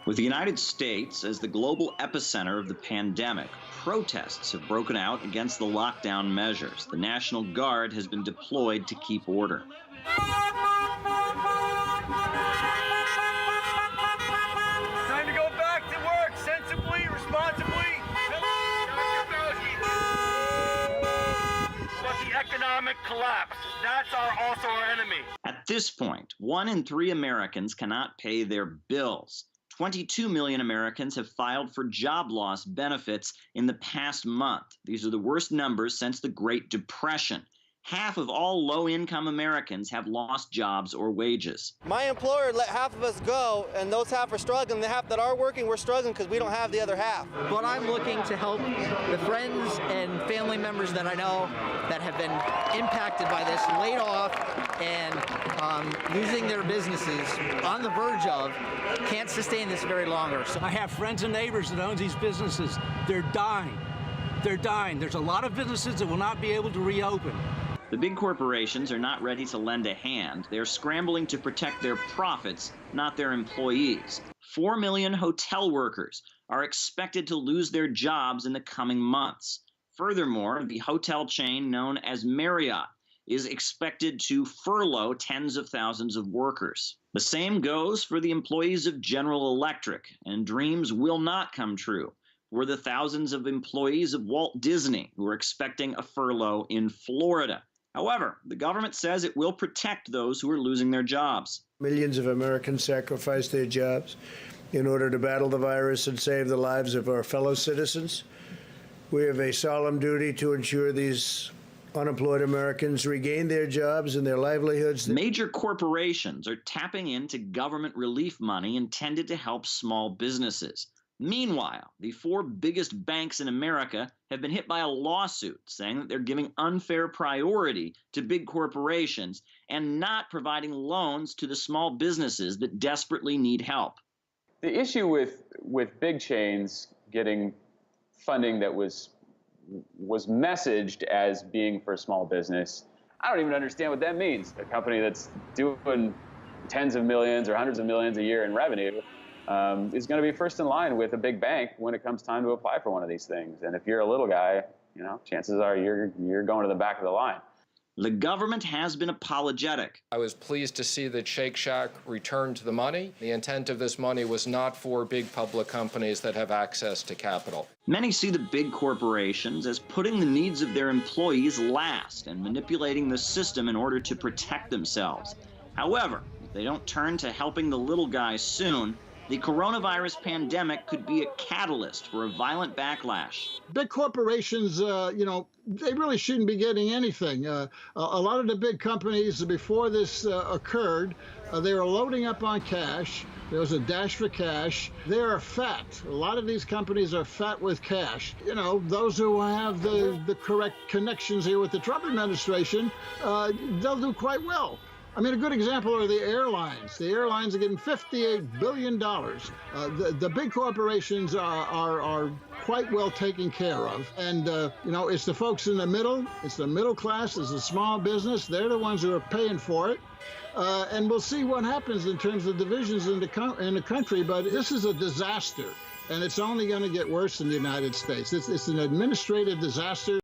With the United States as the global epicenter of the pandemic, protests have broken out against the lockdown measures. The National Guard has been deployed to keep order. Time to go back to work sensibly, responsibly. But the economic collapse, that's also our enemy. At this point, 1 in 3 Americans cannot pay their bills. 22 million Americans have filed for job loss benefits in the past month. These are the worst numbers since the Great Depression. Half of all low-income Americans have lost jobs or wages. My employer let half of us go, and those half are struggling. The half that are working, we're struggling because we don't have the other half. But I'm looking to help the friends and family members that I know that have been impacted by this, laid off, and losing their businesses, on the verge of, can't sustain this very longer. So I have friends and neighbors that own these businesses. They're dying. They're dying. There's a lot of businesses that will not be able to reopen. The big corporations are not ready to lend a hand. They're scrambling to protect their profits, not their employees. 4 million hotel workers are expected to lose their jobs in the coming months. Furthermore, the hotel chain known as Marriott is expected to furlough tens of thousands of workers. The same goes for the employees of General Electric, and dreams will not come true for the thousands of employees of Walt Disney who are expecting a furlough in Florida. However, the government says it will protect those who are losing their jobs. Millions of Americans sacrificed their jobs in order to battle the virus and save the lives of our fellow citizens. We have a solemn duty to ensure these unemployed Americans regain their jobs and their livelihoods. Major corporations are tapping into government relief money intended to help small businesses. Meanwhile, the 4 biggest banks in America have been hit by a lawsuit saying that they're giving unfair priority to big corporations and not providing loans to the small businesses that desperately need help. The issue with big chains getting funding that was messaged as being for small business, I don't even understand what that means. A company that's doing tens of millions or hundreds of millions a year in revenue is going to be first in line with a big bank when it comes time to apply for one of these things. And if you're a little guy, chances are you're going to the back of the line. The government has been apologetic. I was pleased to see that Shake Shack returned the money. The intent of this money was not for big public companies that have access to capital. Many see the big corporations as putting the needs of their employees last and manipulating the system in order to protect themselves. However, if they don't turn to helping the little guys soon, the coronavirus pandemic could be a catalyst for a violent backlash. Big corporations, they really shouldn't be getting anything. A lot of the big companies, before this occurred, they were loading up on cash. There was a dash for cash. They are fat. A lot of these companies are fat with cash. Those who have the correct connections here with the Trump administration, they'll do quite well. I mean, a good example are the airlines. The airlines are getting $58 billion. The big corporations are quite well taken care of. And, it's the folks in the middle. It's the middle class. It's the small business. They're the ones who are paying for it. And we'll see what happens in terms of divisions in the country. But this is a disaster. And it's only going to get worse in the United States. It's an administrative disaster.